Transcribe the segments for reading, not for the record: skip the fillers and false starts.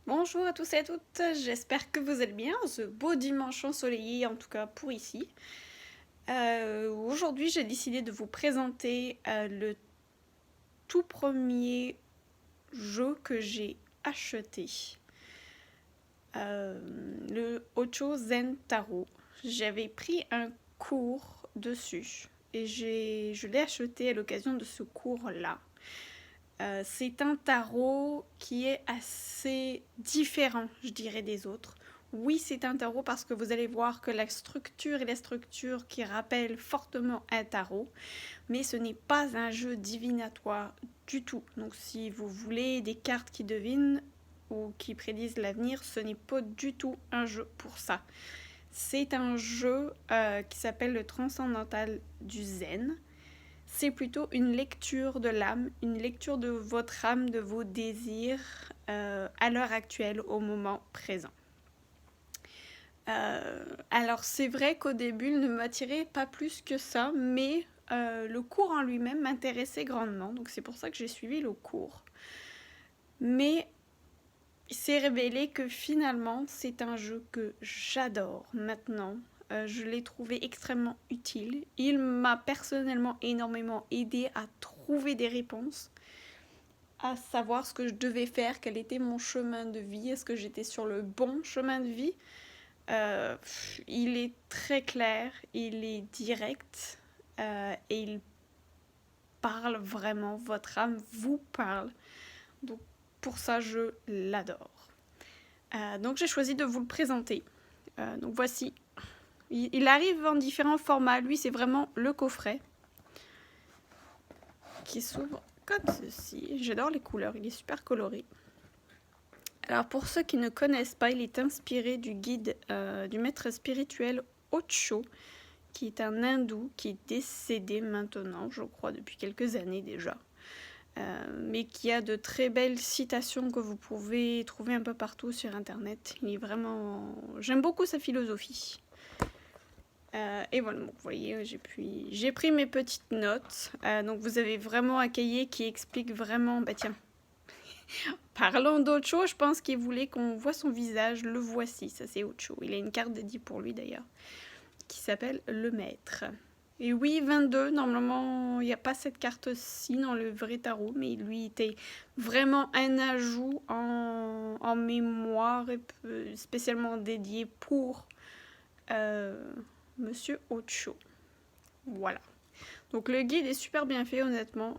Bonjour à tous et à toutes, j'espère que vous allez bien, ce beau dimanche ensoleillé en tout cas pour ici. Aujourd'hui j'ai décidé de vous présenter le tout premier jeu que j'ai acheté. Le Ocho Zen Taro. J'avais pris un cours dessus et je l'ai acheté à l'occasion de ce cours-là. C'est un tarot qui est assez différent, je dirais, des autres. Oui, c'est un tarot parce que vous allez voir que la structure est la structure qui rappelle fortement un tarot, mais ce n'est pas un jeu divinatoire du tout. Donc si vous voulez des cartes qui devinent ou qui prédisent l'avenir, ce n'est pas du tout un jeu pour ça. C'est un jeu qui s'appelle le Transcendantal du Zen. C'est plutôt une lecture de l'âme, une lecture de votre âme, de vos désirs à l'heure actuelle, au moment présent. Alors c'est vrai qu'au début, il ne m'attirait pas plus que ça, mais le cours en lui-même m'intéressait grandement, donc c'est pour ça que j'ai suivi le cours. Mais il s'est révélé que finalement, c'est un jeu que j'adore maintenant. Je l'ai trouvé extrêmement utile. Il m'a personnellement énormément aidé à trouver des réponses, à savoir ce que je devais faire, quel était mon chemin de vie, est-ce que j'étais sur le bon chemin de vie. Euh, il est très clair, il est direct et il parle vraiment, votre âme vous parle. Donc pour ça, je l'adore. Donc j'ai choisi de vous le présenter. Donc voici. Il arrive en différents formats. Lui, c'est vraiment le coffret qui s'ouvre comme ceci. J'adore les couleurs, il est super coloré. Alors pour ceux qui ne connaissent pas, il est inspiré du guide du maître spirituel Osho, qui est un hindou qui est décédé maintenant, je crois, depuis quelques années déjà. Mais qui a de très belles citations que vous pouvez trouver un peu partout sur internet. Il est vraiment... J'aime beaucoup sa philosophie. Et voilà, donc, vous voyez, j'ai pris mes petites notes. Donc vous avez vraiment un cahier qui explique vraiment... Bah tiens, parlons d'autre chose, je pense qu'il voulait qu'on voit son visage. Le voici, ça c'est autre chose. Il a une carte dédiée pour lui d'ailleurs, qui s'appelle le maître. Et oui, 22, normalement, il n'y a pas cette carte-ci dans le vrai tarot, mais lui était vraiment un ajout en mémoire, spécialement dédié pour Monsieur Ocho. Voilà. Donc le guide est super bien fait, honnêtement.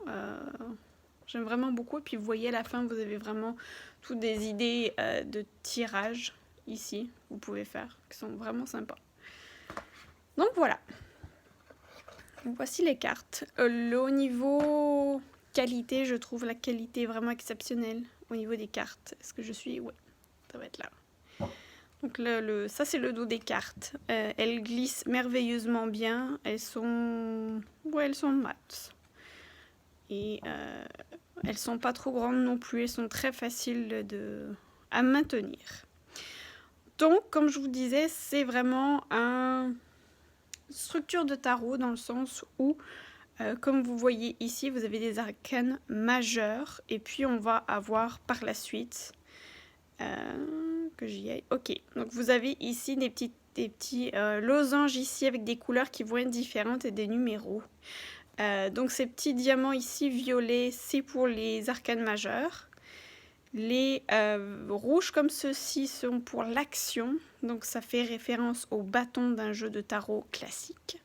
J'aime vraiment beaucoup. Et puis vous voyez à la fin, vous avez vraiment toutes des idées de tirage ici, vous pouvez faire, qui sont vraiment sympas. Donc voilà. Donc voici les cartes. Au niveau qualité, je trouve la qualité vraiment exceptionnelle au niveau des cartes. Est-ce que je suis... Ouais, ça va être là. Donc ça c'est le dos des cartes. Elles glissent merveilleusement bien. Elles sont mates. Et elles sont pas trop grandes non plus. Elles sont très faciles à maintenir. Donc, comme je vous disais, c'est vraiment une structure de tarot dans le sens où, comme vous voyez ici, vous avez des arcanes majeurs. Et puis, on va avoir par la suite... que j'y aille. Ok, donc vous avez ici des petits losanges ici avec des couleurs qui vont être différentes et des numéros. Donc ces petits diamants ici violets, c'est pour les arcanes majeures. Les rouges comme ceux-ci sont pour l'action, donc ça fait référence au bâton d'un jeu de tarot classique.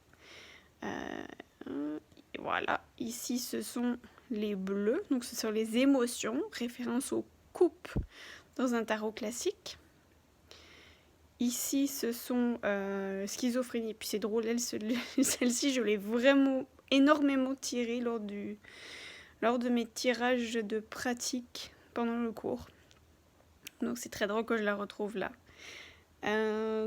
Et voilà, ici ce sont les bleus, donc ce sont les émotions, référence aux coupes dans un tarot classique. Ici, ce sont schizophrénie. Puis c'est drôle, celle-ci, je l'ai vraiment énormément tirée lors de mes tirages de pratique pendant le cours. Donc c'est très drôle que je la retrouve là.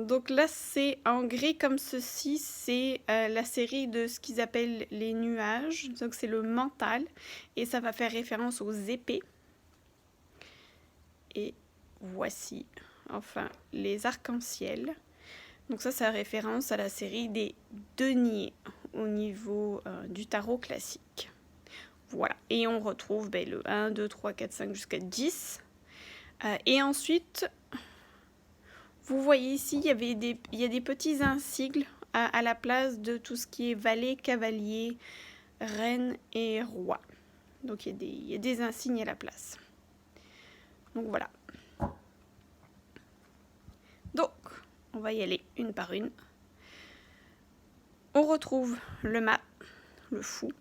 Donc là, c'est en gris comme ceci, c'est la série de ce qu'ils appellent les nuages. Donc c'est le mental et ça va faire référence aux épées. Et voici enfin les arcs-en-ciel. Donc ça a référence à la série des deniers au niveau du tarot classique. Voilà, et on retrouve le 1, 2, 3, 4, 5 jusqu'à 10. Et ensuite, vous voyez ici, il y a des petits insigles à la place de tout ce qui est valet, cavalier, reine et roi. Donc il y a des insignes à la place. Donc voilà. Donc, on va y aller une par une. On retrouve le mât, le fou.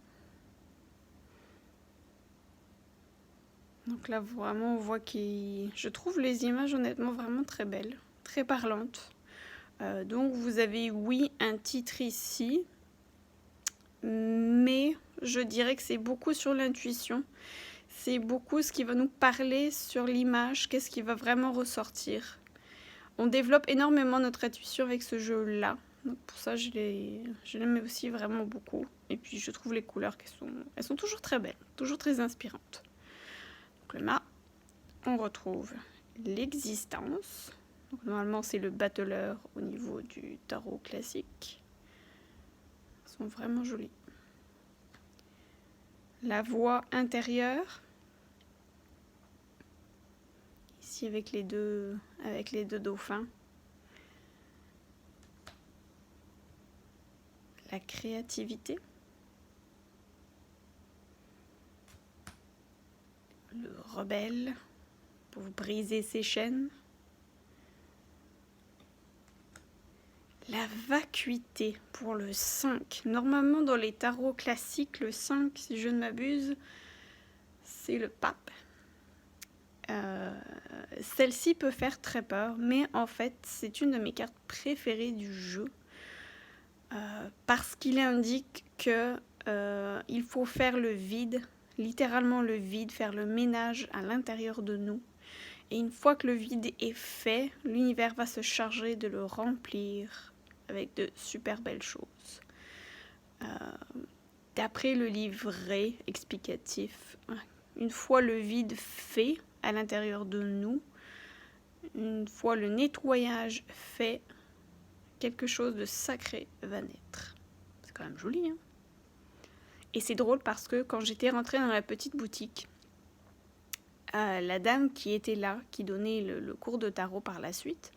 Donc là, vraiment, on voit je trouve les images honnêtement vraiment très belles, très parlantes. Donc vous avez, oui, un titre ici, mais je dirais que c'est beaucoup sur l'intuition. C'est beaucoup ce qui va nous parler sur l'image, qu'est-ce qui va vraiment ressortir. On développe énormément notre intuition avec ce jeu-là. Donc pour ça, je l'aime aussi vraiment beaucoup. Et puis je trouve les couleurs elles sont toujours très belles, toujours très inspirantes. Donc le mât, on retrouve l'existence. Donc normalement, c'est le battleur au niveau du tarot classique. Ils sont vraiment jolis. La voix intérieure. Ici avec les deux dauphins. La créativité. Le rebelle pour briser ses chaînes. La vacuité pour le 5. Normalement, dans les tarots classiques, le 5, si je ne m'abuse, c'est le pape. Celle-ci peut faire très peur, mais en fait, c'est une de mes cartes préférées du jeu. Parce qu'il indique que il faut faire le vide, littéralement le vide, faire le ménage à l'intérieur de nous. Et une fois que le vide est fait, l'univers va se charger de le remplir avec de super belles choses. D'après le livret explicatif, une fois le vide fait à l'intérieur de nous, une fois le nettoyage fait, quelque chose de sacré va naître. C'est quand même joli, hein? Et c'est drôle parce que quand j'étais rentrée dans la petite boutique, la dame qui était là, qui donnait le cours de tarot par la suite,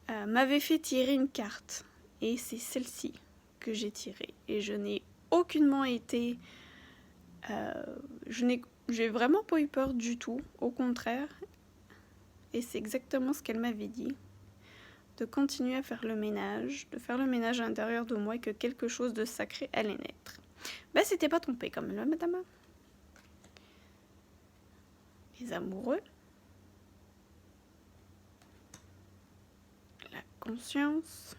m'avait fait tirer une carte. Et c'est celle-ci que j'ai tirée. Et je n'ai aucunement été... j'ai vraiment pas eu peur du tout, au contraire. Et c'est exactement ce qu'elle m'avait dit. De continuer à faire le ménage, de faire le ménage à l'intérieur de moi et que quelque chose de sacré allait naître. Ben, c'était pas trompé quand même, là, madame. Les amoureux. La conscience.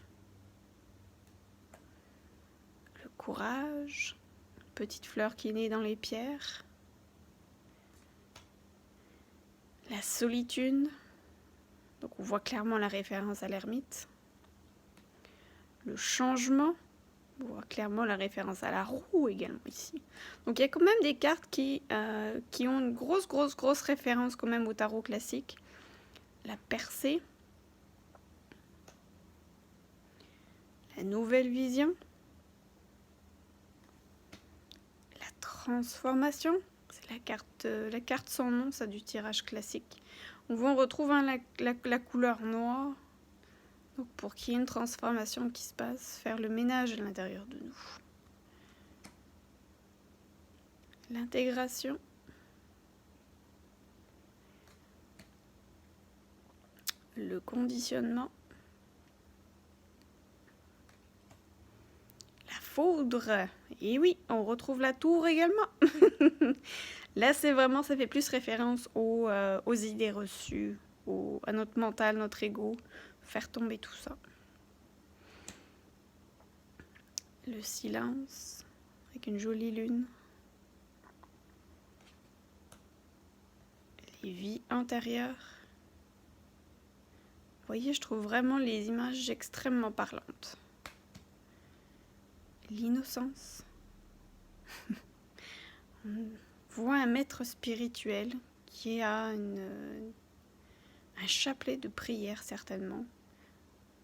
Le courage. Petite fleur qui naît dans les pierres. La solitude. Donc on voit clairement la référence à l'ermite. Le changement. On voit clairement la référence à la roue également ici. Donc il y a quand même des cartes qui ont une grosse référence quand même au tarot classique. La percée. La nouvelle vision. La transformation. C'est la carte sans nom, ça, du tirage classique. On retrouve la couleur noire. Donc pour qu'il y ait une transformation qui se passe, faire le ménage à l'intérieur de nous. L'intégration. Le conditionnement. La foudre. Et oui, on retrouve la tour également. Là, c'est vraiment, ça fait plus référence aux idées reçues, à notre mental, notre ego. Faire tomber tout ça. Le silence, avec une jolie lune. Les vies antérieures. Vous voyez, je trouve vraiment les images extrêmement parlantes. L'innocence. On voit un maître spirituel qui a un chapelet de prière certainement,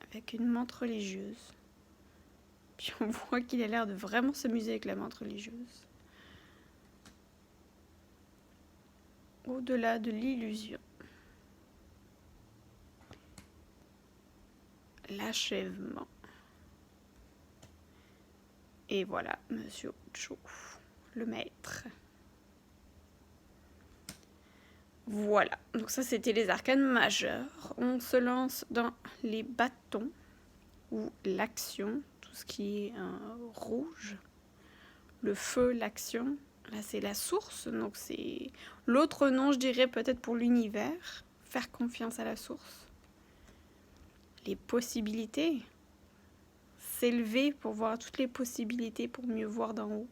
avec une menthe religieuse. Puis on voit qu'il a l'air de vraiment s'amuser avec la menthe religieuse. Au-delà de l'illusion. l'achèvement. Et voilà, Monsieur Cho, le maître. Voilà, donc ça c'était les arcanes majeures. On se lance dans les bâtons, ou l'action, tout ce qui est rouge. Le feu, l'action. Là c'est la source, donc c'est l'autre nom, je dirais peut-être pour l'univers. Faire confiance à la source. Les possibilités. S'élever pour voir toutes les possibilités, pour mieux voir d'en haut.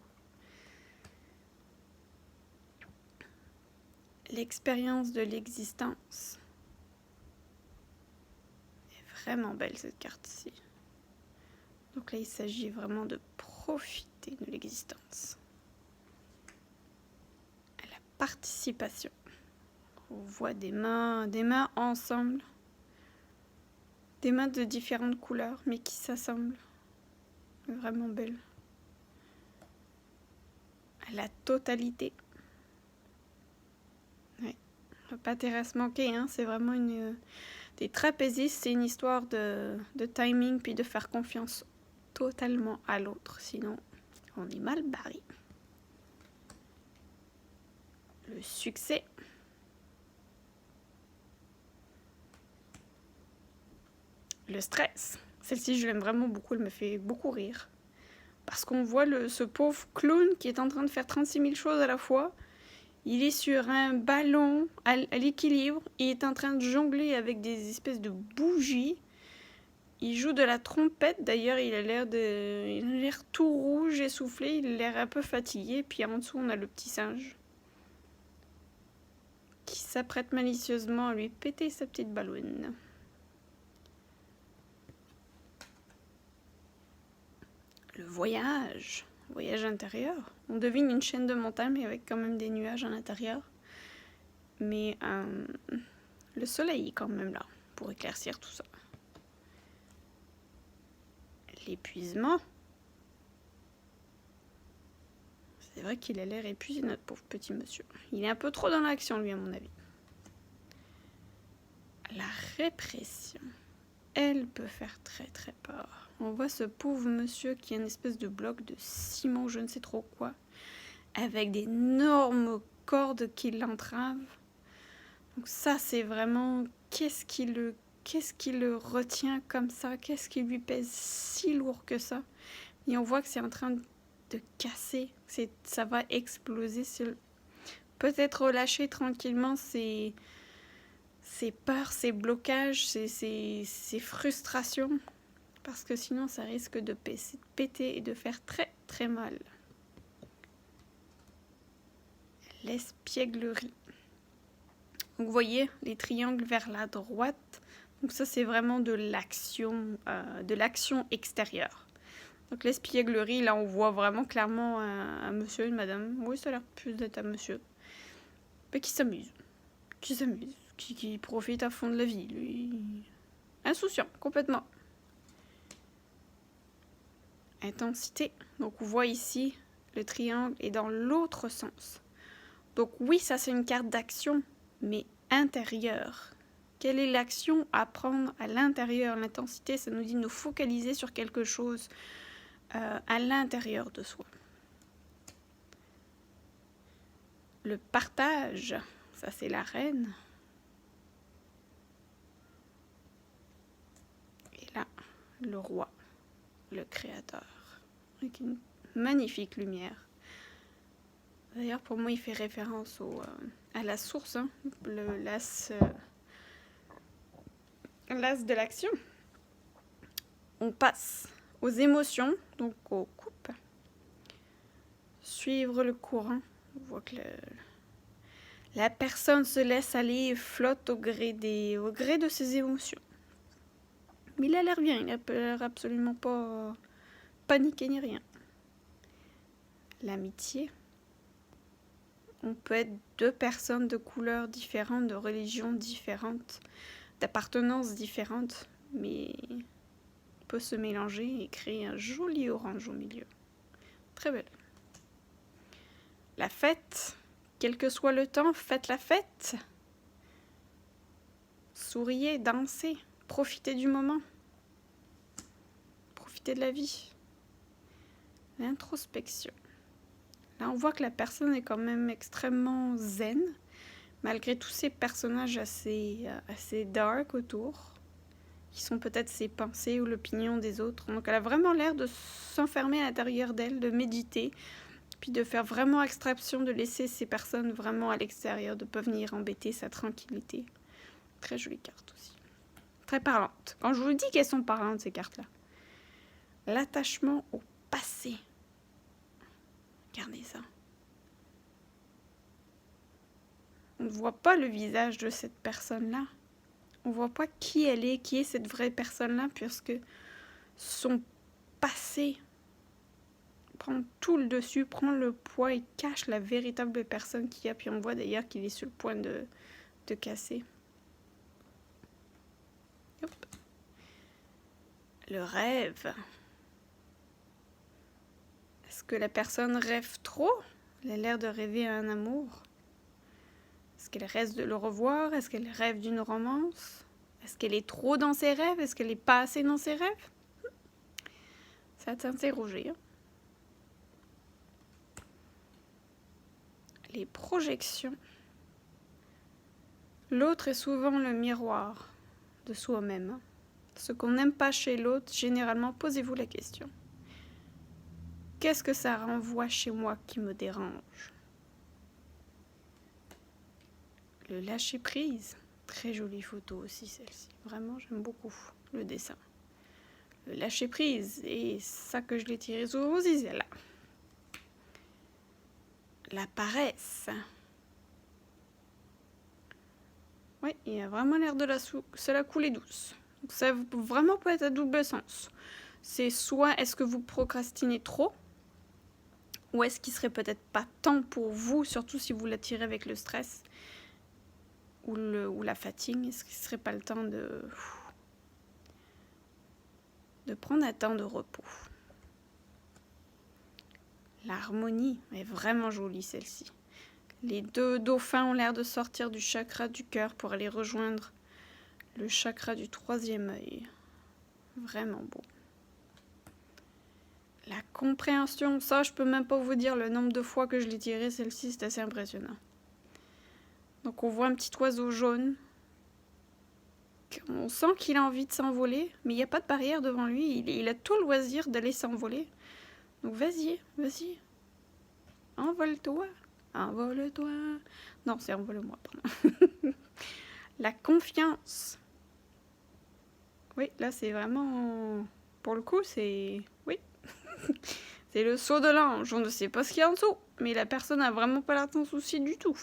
L'expérience de l'existence. Est vraiment belle cette carte-ci. Donc là, il s'agit vraiment de profiter de l'existence. La participation. On voit des mains ensemble. Des mains de différentes couleurs, mais qui s'assemblent. Vraiment belle. La totalité. Ouais. Pas terrasse manquée, hein. C'est vraiment des trapézistes, c'est une histoire de timing puis de faire confiance totalement à l'autre, sinon on est mal barré. Le succès. Le stress. Celle-ci, je l'aime vraiment beaucoup, elle me fait beaucoup rire. Parce qu'on voit ce pauvre clown qui est en train de faire 36 000 choses à la fois. Il est sur un ballon à l'équilibre. Il est en train de jongler avec des espèces de bougies. Il joue de la trompette. D'ailleurs, il a l'air tout rouge, essoufflé. Il a l'air un peu fatigué. Puis en dessous, on a le petit singe qui s'apprête malicieusement à lui péter sa petite balloune. Le voyage intérieur. On devine une chaîne de montagnes, mais avec quand même des nuages à l'intérieur. Mais le soleil est quand même là, pour éclaircir tout ça. L'épuisement. C'est vrai qu'il a l'air épuisé, notre pauvre petit monsieur. Il est un peu trop dans l'action, lui, à mon avis. La répression. Elle peut faire très très peur. On voit ce pauvre monsieur qui a une espèce de bloc de ciment, je ne sais trop quoi, avec d'énormes cordes qui l'entravent. Donc ça, c'est vraiment... Qu'est-ce qui le retient comme ça? Qu'est-ce qui lui pèse si lourd que ça? Et on voit que c'est en train de casser. Ça va exploser. Peut-être relâcher tranquillement ses peurs, ses blocages, ses frustrations. Parce que sinon, ça risque de péter et de faire très très mal. L'espièglerie. Donc, vous voyez les triangles vers la droite. Donc ça, c'est vraiment de l'action extérieure. Donc l'espièglerie, là, on voit vraiment clairement un monsieur, une madame. Oui, ça a l'air plus d'être un monsieur. Mais qui s'amuse. Qui profite à fond de la vie, lui. Insouciant, complètement. Intensité. Donc on voit ici, le triangle est dans l'autre sens. Donc oui, ça c'est une carte d'action, mais intérieure. Quelle est l'action à prendre à l'intérieur? L'intensité, ça nous dit de nous focaliser sur quelque chose à l'intérieur de soi. Le partage, ça c'est la reine. Et là, le roi, le créateur, avec une magnifique lumière. D'ailleurs, pour moi, il fait référence à la source, hein, l'as de l'action. On passe aux émotions, donc aux coupes. Suivre le courant. On voit que la personne se laisse aller et flotte au gré de ses émotions. Mais il a l'air bien, il n'a l'air absolument pas paniqué ni rien. L'amitié. On peut être deux personnes de couleurs différentes, de religions différentes, d'appartenances différentes, mais on peut se mélanger et créer un joli orange au milieu. Très belle. La fête. Quel que soit le temps, faites la fête. Souriez, dansez, profitez du moment. profiter de la vie. L'introspection. Là, on voit que la personne est quand même extrêmement zen, malgré tous ces personnages assez dark autour, qui sont peut-être ses pensées ou l'opinion des autres. Donc elle a vraiment l'air de s'enfermer à l'intérieur d'elle, de méditer, puis de faire vraiment extraction, de laisser ces personnes vraiment à l'extérieur, de ne pas venir embêter sa tranquillité. Très jolie carte aussi. Très parlante. Quand je vous dis qu'elles sont parlantes, ces cartes-là. L'attachement au passé. Regardez ça. On ne voit pas le visage de cette personne-là. On ne voit pas qui elle est, qui est cette vraie personne-là, puisque son passé prend tout le dessus, prend le poids et cache la véritable personne qu'il y a. Puis on voit d'ailleurs qu'il est sur le point de casser. Hop. Le rêve. Est-ce que la personne rêve trop? Elle a l'air de rêver à un amour. Est-ce qu'elle rêve de le revoir? Est-ce qu'elle rêve d'une romance? Est-ce qu'elle est trop dans ses rêves? Est-ce qu'elle n'est pas assez dans ses rêves? Ça va t'interroger. Les projections. L'autre est souvent le miroir de soi-même. Ce qu'on n'aime pas chez l'autre, généralement, posez-vous la question. Qu'est-ce que ça renvoie chez moi qui me dérange? Le lâcher-prise. Très jolie photo aussi, celle-ci. Vraiment, j'aime beaucoup le dessin. Le lâcher-prise. Et ça que je l'ai tiré sous vos yeux, là. La paresse. Oui, il a vraiment l'air de se la couler douce. Donc ça vraiment peut être à double sens. C'est soit est-ce que vous procrastinez trop, ou est-ce qu'il serait peut-être pas temps pour vous, surtout si vous l'attirez avec le stress ou la fatigue, est-ce qu'il serait pas le temps de prendre un temps de repos. L'harmonie est vraiment jolie celle-ci. Les deux dauphins ont l'air de sortir du chakra du cœur pour aller rejoindre le chakra du troisième œil. Vraiment beau. La compréhension, ça je peux même pas vous dire le nombre de fois que je l'ai tirée, celle-ci c'est assez impressionnant. Donc on voit un petit oiseau jaune. On sent qu'il a envie de s'envoler, mais il n'y a pas de barrière devant lui, il a tout le loisir d'aller s'envoler. Donc vas-y, vas-y. Envole-toi, envole-toi. Non, c'est envole-moi, pardon. La confiance. Oui, là c'est vraiment... Pour le coup, c'est... Oui. C'est le saut de l'ange. On ne sait pas ce qu'il y a en dessous, mais la personne n'a vraiment pas l'air d'en soucier du tout.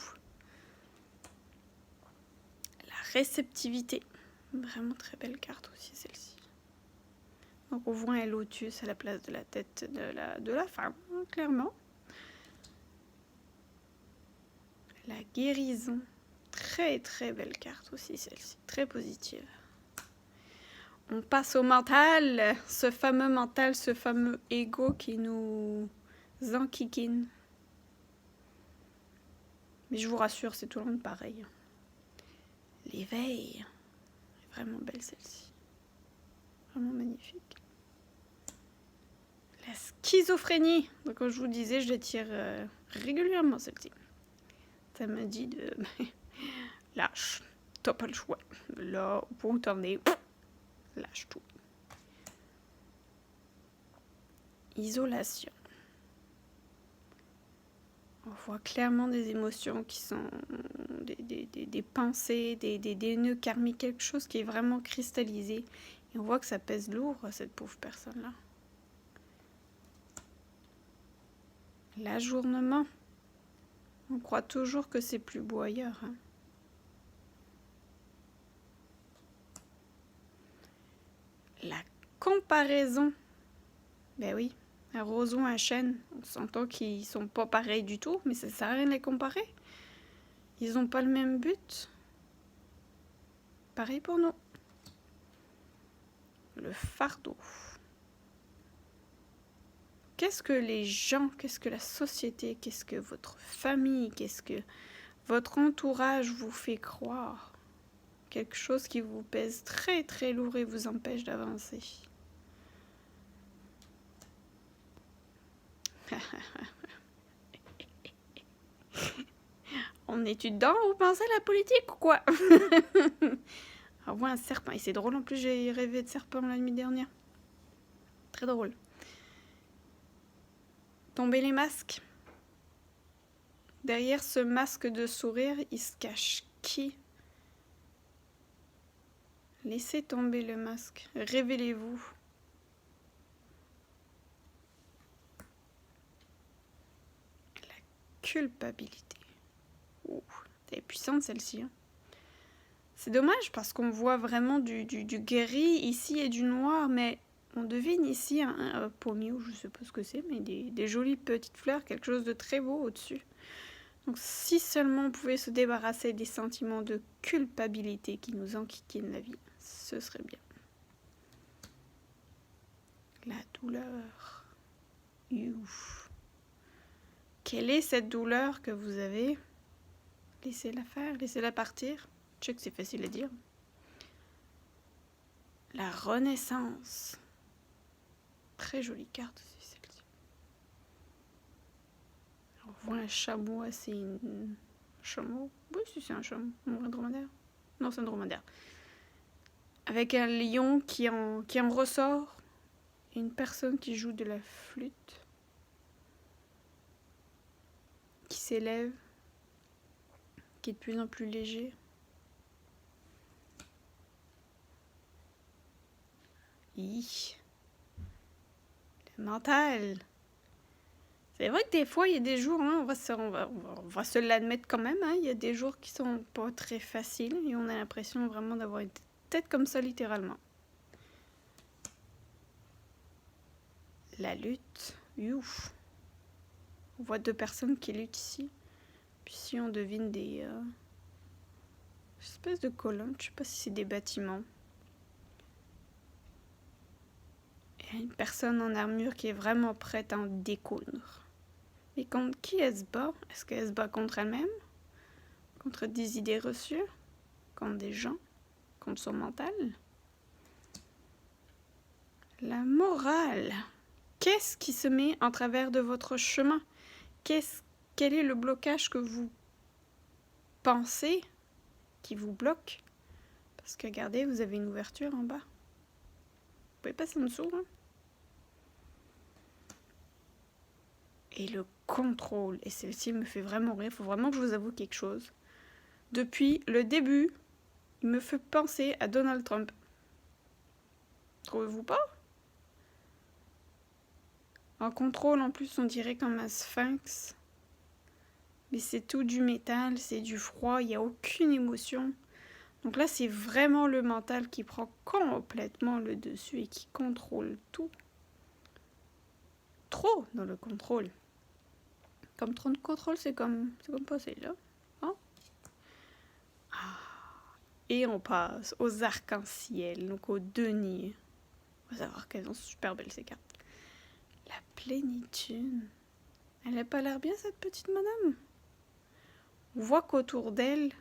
La réceptivité. Vraiment très belle carte aussi, celle-ci. Donc on voit un lotus à la place de la tête de la femme, clairement. La guérison. Très très belle carte aussi, celle-ci. Très positive. On passe au mental, ce fameux ego qui nous enquiquine. Mais je vous rassure, c'est tout le monde pareil. L'éveil. Vraiment belle celle-ci. Vraiment magnifique. La schizophrénie. Donc comme je vous disais, je la tire régulièrement celle-ci. Ça me dit de... lâche. T'as pas le choix. Là, où t'en es, lâche tout. Isolation. On voit clairement des émotions qui sont des pensées, des nœuds karmiques, quelque chose qui est vraiment cristallisé. Et on voit que ça pèse lourd, cette pauvre personne-là. L'ajournement. On croit toujours que c'est plus beau ailleurs. Hein. La comparaison. Ben oui, un roseau, un chêne, on s'entend qu'ils sont pas pareils du tout, mais ça sert à rien de les comparer. Ils n'ont pas le même but. Pareil pour nous. Le fardeau. Qu'est-ce que les gens, qu'est-ce que la société, qu'est-ce que votre famille, qu'est-ce que votre entourage vous fait croire? Quelque chose qui vous pèse très très lourd et vous empêche d'avancer. On est-tu dedans, vous pensez, la politique ou quoi? Ah ouais, un serpent. Et c'est drôle, en plus, j'ai rêvé de serpent la nuit dernière. Très drôle. Tomber les masques. Derrière ce masque de sourire, il se cache qui? Laissez tomber le masque. Révélez-vous. La culpabilité. Ouh, elle est puissante celle-ci. Hein. C'est dommage parce qu'on voit vraiment du gris ici et du noir, mais on devine ici un pommier, ou je sais pas ce que c'est, mais des jolies petites fleurs, quelque chose de très beau au-dessus. Donc si seulement on pouvait se débarrasser des sentiments de culpabilité qui nous enquiquinent la vie, ce serait bien. La douleur. Ouf. Quelle est cette douleur que vous avez? Laissez-la faire, laissez-la partir. Je sais que c'est facile à dire. La renaissance. Très jolie carte aussi, celle-ci. On voit un chameau, c'est une... Chameau? Oui, si c'est un chameau. Un dromadaire? Non, c'est un dromadaire. Avec un lion qui en ressort. Et une personne qui joue de la flûte. Qui s'élève. Qui est de plus en plus léger. Le mental. C'est vrai que des fois, il y a des jours, hein, on va se l'admettre quand même, hein, il y a des jours qui sont pas très faciles et on a l'impression vraiment d'avoir une tête comme ça littéralement. La lutte. Ouf. On voit deux personnes qui luttent ici. Puis ici, on devine des espèces de colonnes. Je sais pas si c'est des bâtiments. Et une personne en armure qui est vraiment prête à en découdre. Mais contre qui elle se bat? Est-ce qu'elle se bat contre elle-même? Contre des idées reçues? Contre des gens? Contre son mental? La morale. Qu'est-ce qui se met en travers de votre chemin? Quel est le blocage que vous pensez qui vous bloque? Parce que regardez, vous avez une ouverture en bas. Vous pouvez passer en dessous. Hein? Et le contrôle. Et celle-ci me fait vraiment rire. Il faut vraiment que je vous avoue quelque chose. Depuis le début, il me fait penser à Donald Trump. Trouvez-vous pas? En contrôle, en plus, on dirait comme un sphinx. Mais c'est tout du métal, c'est du froid, il n'y a aucune émotion. Donc là, c'est vraiment le mental qui prend complètement le dessus et qui contrôle tout. Trop dans le contrôle. Comme trop de contrôle, c'est comme passé là. Hein? Et on passe aux arcs-en-ciel, donc aux deniers. On va savoir qu'elles sont super belles ces cartes. La plénitude. Elle n'a pas l'air bien cette petite madame. On voit qu'autour d'elle,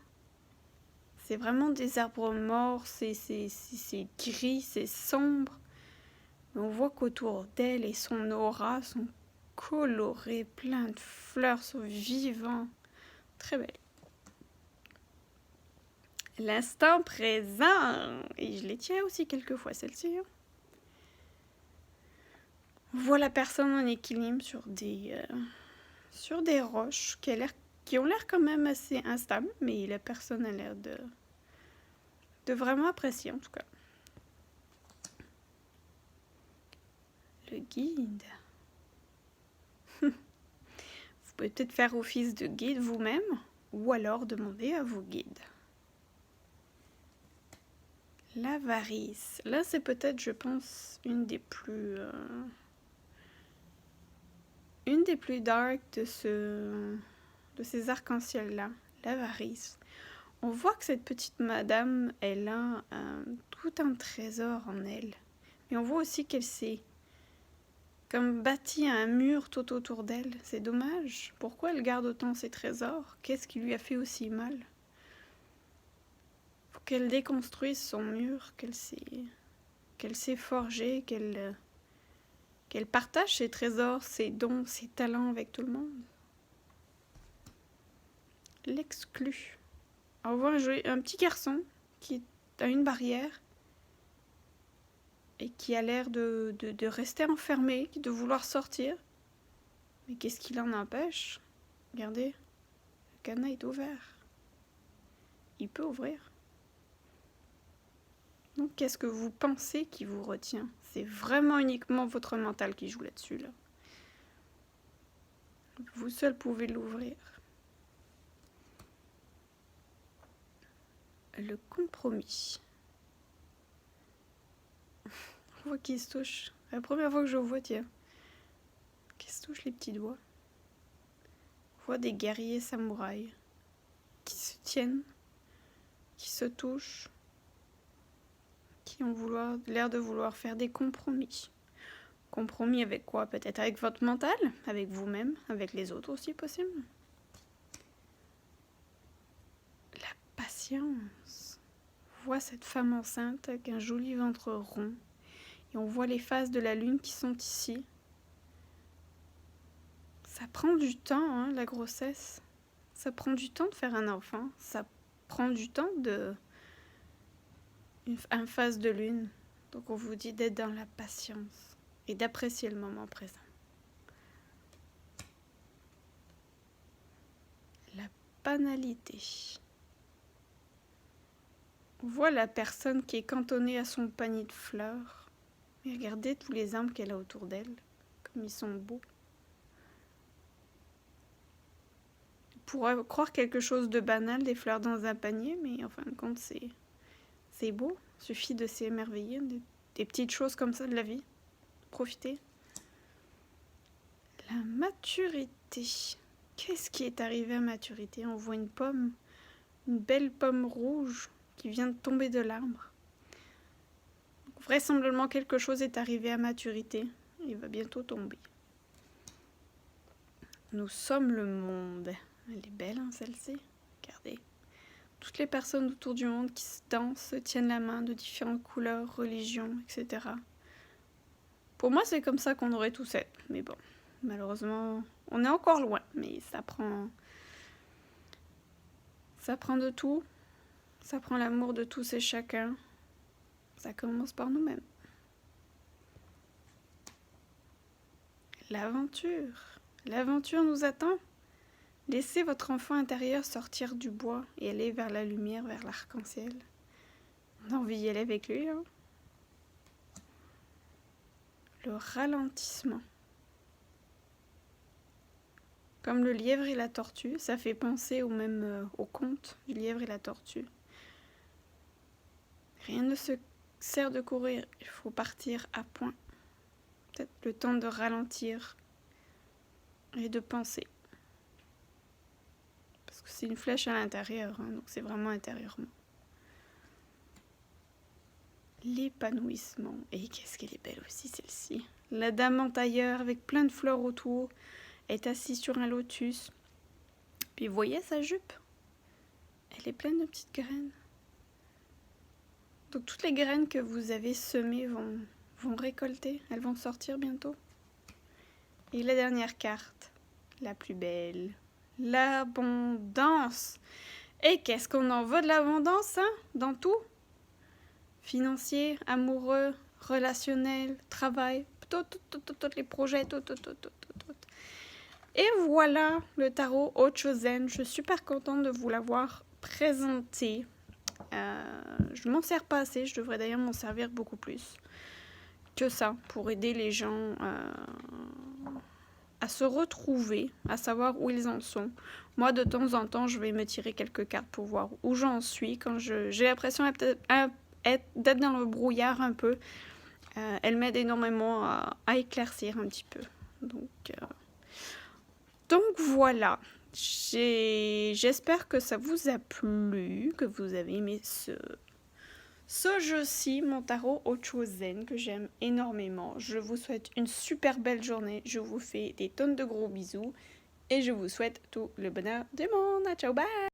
c'est vraiment des arbres morts, c'est gris, c'est sombre. Mais on voit qu'autour d'elle et son aura sont colorés, plein de fleurs, sont vivants. Très belle. L'instant présent. Et je les tiens aussi quelques fois, celle-ci. Hein. On voit la personne en équilibre sur des roches qui ont l'air quand même assez instables, mais la personne a l'air de vraiment apprécier en tout cas. Le guide. Vous pouvez peut-être faire office de guide vous-même ou alors demander à vos guides. L'avarice. Là, c'est peut-être, je pense, une des plus dark de ces arcs-en-ciel-là. L'avarice. On voit que cette petite madame, elle a tout un trésor en elle. Mais on voit aussi qu'elle s'est comme bâti un mur tout autour d'elle. C'est dommage. Pourquoi elle garde autant ses trésors? Qu'est-ce qui lui a fait aussi mal? Faut qu'elle déconstruise son mur, qu'elle s'est forgé, qu'elle qu'elle partage ses trésors, ses dons, ses talents avec tout le monde. L'exclut. On voit un petit garçon qui a une barrière et qui a l'air de rester enfermé, de vouloir sortir. Mais qu'est-ce qui l'en empêche? Regardez, le cadenas est ouvert. Il peut ouvrir. Donc, qu'est-ce que vous pensez qui vous retient? C'est vraiment uniquement votre mental qui joue là-dessus, là. Vous seul pouvez l'ouvrir. Le compromis. On voit qu'il se touche. C'est la première fois que je le vois, tiens. Qu'il se touche les petits doigts. On voit des guerriers samouraïs qui se tiennent, qui se touchent, qui ont l'air de vouloir faire des compromis. Compromis avec quoi? Peut-être avec votre mental, avec vous-même, avec les autres aussi possible. La patience. On voit cette femme enceinte avec un joli ventre rond. Et on voit les phases de la lune qui sont ici. Ça prend du temps, hein, la grossesse. Ça prend du temps de faire un enfant. Ça prend du temps une phase de lune. Donc on vous dit d'être dans la patience et d'apprécier le moment présent. La banalité. On voit la personne qui est cantonnée à son panier de fleurs. Et regardez tous les arbres qu'elle a autour d'elle, comme ils sont beaux. On pourrait croire quelque chose de banal, des fleurs dans un panier, mais en fin de compte, c'est beau. Il suffit de s'émerveiller des petites choses comme ça de la vie. Profitez. La maturité. Qu'est-ce qui est arrivé à maturité? On voit une pomme, une belle pomme rouge qui vient de tomber de l'arbre. Vraisemblablement, quelque chose est arrivé à maturité. Il va bientôt tomber. Nous sommes le monde. Elle est belle, hein, celle-ci. Regardez. Toutes les personnes autour du monde qui se dansent, se tiennent la main de différentes couleurs, religions, etc. Pour moi, c'est comme ça qu'on aurait tous être. Mais bon, malheureusement, on est encore loin. Mais ça prend de tout. Ça prend l'amour de tous et chacun. Ça commence par nous-mêmes. L'aventure. L'aventure nous attend. Laissez votre enfant intérieur sortir du bois et aller vers la lumière, vers l'arc-en-ciel. On a envie d'y aller avec lui, hein? Le ralentissement. Comme le lièvre et la tortue, ça fait penser au conte du lièvre et la tortue. Rien ne se sert de courir, il faut partir à point. Peut-être le temps de ralentir et de penser. Parce que c'est une flèche à l'intérieur, hein, donc c'est vraiment intérieurement. L'épanouissement. Et qu'est-ce qu'elle est belle aussi, celle-ci. La dame en tailleur avec plein de fleurs autour est assise sur un lotus. Puis vous voyez sa jupe? Elle est pleine de petites graines. Donc toutes les graines que vous avez semées vont récolter. Elles vont sortir bientôt. Et la dernière carte, la plus belle. L'abondance. Et qu'est-ce qu'on en veut de l'abondance, hein, dans tout? Financier, amoureux, relationnel, travail, tous les projets, tout. Et voilà le tarot Ochozen. Je suis super contente de vous l'avoir présenté. Je m'en sers pas assez, je devrais d'ailleurs m'en servir beaucoup plus que ça pour aider les gens à se retrouver, à savoir où ils en sont. Moi, de temps en temps, je vais me tirer quelques cartes pour voir où j'en suis. Quand j'ai l'impression d'être dans le brouillard un peu, elle m'aide énormément à éclaircir un petit peu. Donc voilà. J'espère que ça vous a plu, que vous avez aimé ce jeu-ci, mon tarot Ochozen, que j'aime énormément. Je vous souhaite une super belle journée. Je vous fais des tonnes de gros bisous et je vous souhaite tout le bonheur du monde. Ciao, bye!